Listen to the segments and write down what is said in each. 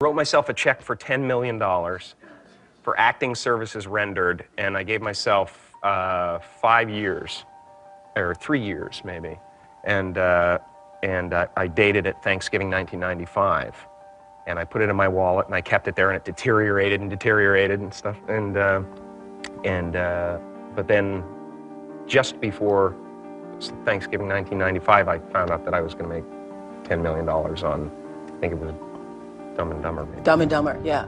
Wrote myself a check for $10 million for acting services rendered, and I gave myself 5 years, or 3 years maybe, and I dated it Thanksgiving 1995, and I put it in my wallet, and I kept it there, and it deteriorated and stuff, but then just before Thanksgiving 1995, I found out that I was going to make $10 million on, I think it was Dumb and Dumber. Maybe. Dumb and Dumber, yeah.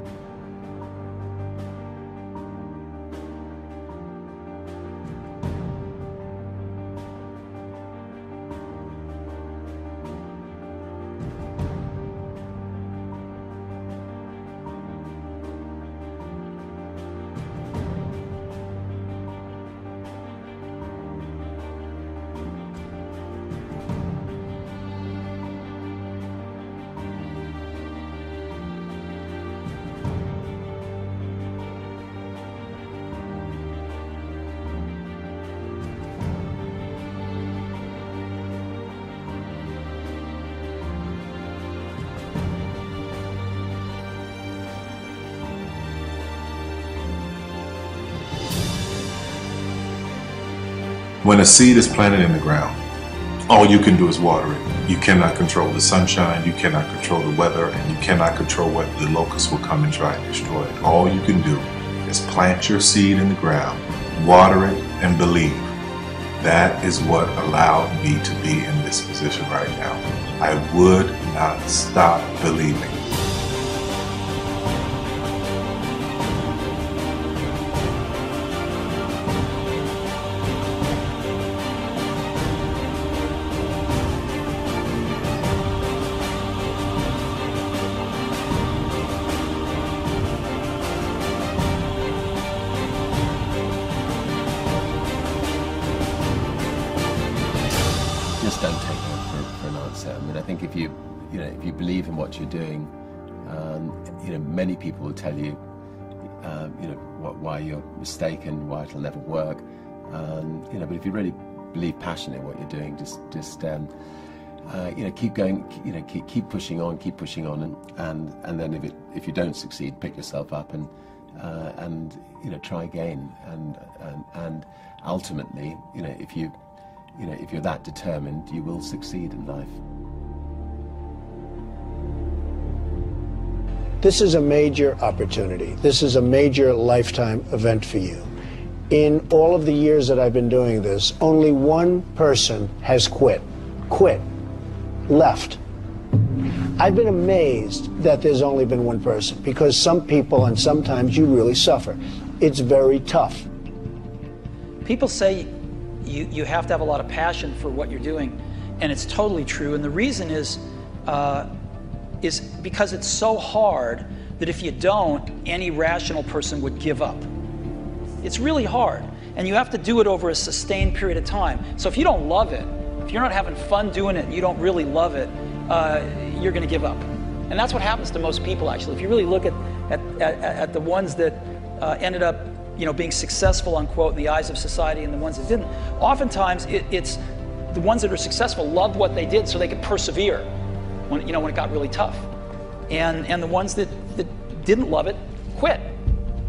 When a seed is planted in the ground, all you can do is water it. You cannot control the sunshine, you cannot control the weather, and you cannot control what the locusts will come and try and destroy it. All you can do is plant your seed in the ground, water it, and believe. That is what allowed me to be in this position right now. I would not stop believing. Don't take no for an answer. I mean, I think if you believe in what you're doing, many people will tell you, why you're mistaken, why it'll never work. But if you really believe passionately in what you're doing, just keep going, keep pushing on, and then if you don't succeed, pick yourself up and try again, and ultimately, if you're that determined, you will succeed in life. This is a major opportunity. This is a major lifetime event for you. In all of the years that I've been doing this, only one person has quit, left. I've been amazed that there's only been one person, because some people, and sometimes you really suffer. It's very tough. People say you have to have a lot of passion for what you're doing, and it's totally true. And the reason is because it's so hard that if you don't, any rational person would give up. It's really hard, and you have to do it over a sustained period of time. So if you don't love it, if you're not having fun doing it, and you don't really love it, you're going to give up. And that's what happens to most people, actually. If you really look at the ones that ended up being successful, unquote, in the eyes of society, and the ones that didn't, oftentimes it's the ones that are successful loved what they did so they could persevere when it got really tough. And the ones that didn't love it quit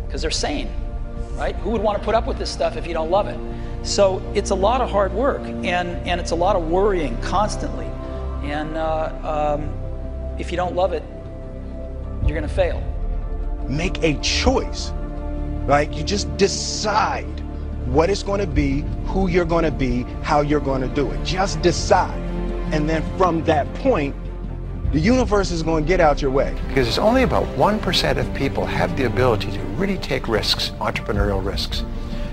because they're sane, right? Who would want to put up with this stuff if you don't love it? So it's a lot of hard work, and it's a lot of worrying constantly. And if you don't love it, you're going to fail. Make a choice. Right? You just decide what it's going to be, who you're going to be, how you're going to do it. Just decide. And then from that point, the universe is going to get out your way. Because it's only about 1% of people have the ability to really take risks, entrepreneurial risks.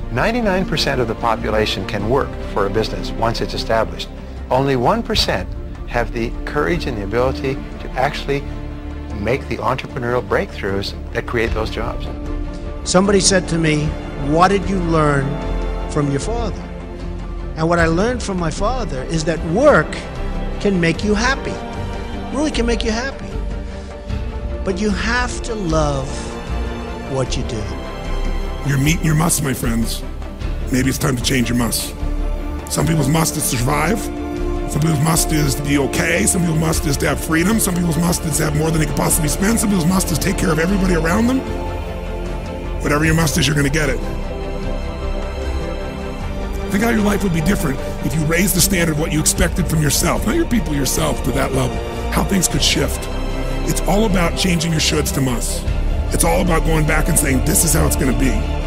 99% of the population can work for a business once it's established. Only 1% have the courage and the ability to actually make the entrepreneurial breakthroughs that create those jobs. Somebody said to me, what did you learn from your father? And what I learned from my father is that work can make you happy. Really can make you happy. But you have to love what you do. You're meeting your must, my friends. Maybe it's time to change your must. Some people's must is survive. Some people's must is to be okay. Some people's must is to have freedom. Some people's must is to have more than they can possibly spend. Some people's must is take care of everybody around them. Whatever your must is, you're going to get it. Think how your life would be different if you raised the standard of what you expected from yourself, not your people, yourself, to that level. How things could shift. It's all about changing your shoulds to musts. It's all about going back and saying, this is how it's going to be.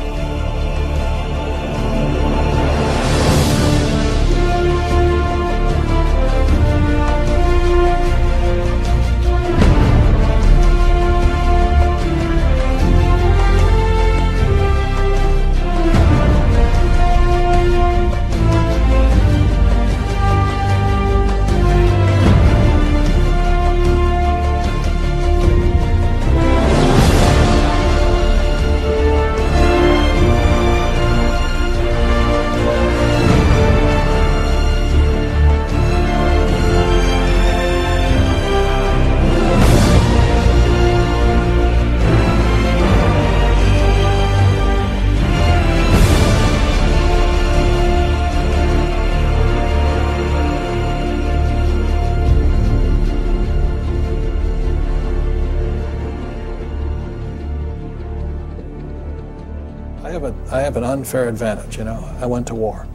I have an unfair advantage, you know. I went to war.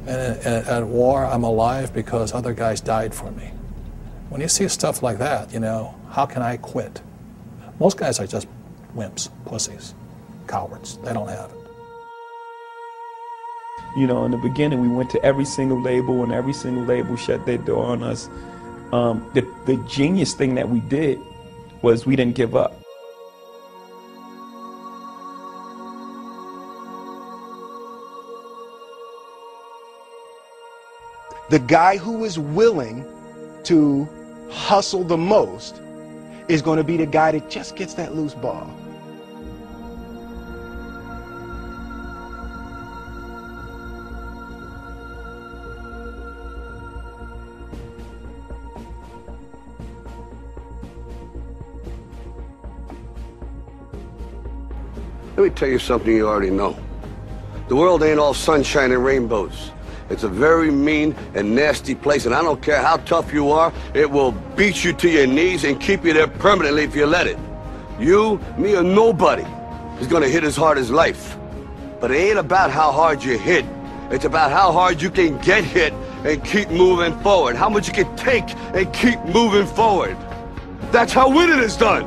And at war, I'm alive because other guys died for me. When you see stuff like that, you know, how can I quit? Most guys are just wimps, pussies, cowards. They don't have it. You know, in the beginning, we went to every single label, and every single label shut their door on us. The genius thing that we did was we didn't give up. The guy who is willing to hustle the most is going to be the guy that just gets that loose ball. Let me tell you something you already know. The world ain't all sunshine and rainbows. It's a very mean and nasty place, and I don't care how tough you are, it will beat you to your knees and keep you there permanently if you let it. You, me, or nobody is gonna hit as hard as life. But it ain't about how hard you hit. It's about how hard you can get hit and keep moving forward. How much you can take and keep moving forward. That's how winning is done.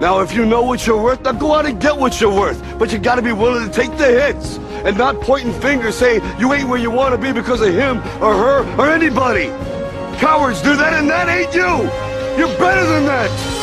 Now, if you know what you're worth, now go out and get what you're worth. But you gotta be willing to take the hits and not pointing fingers saying you ain't where you want to be because of him or her or anybody. Cowards do that, and that ain't you. You're better than that.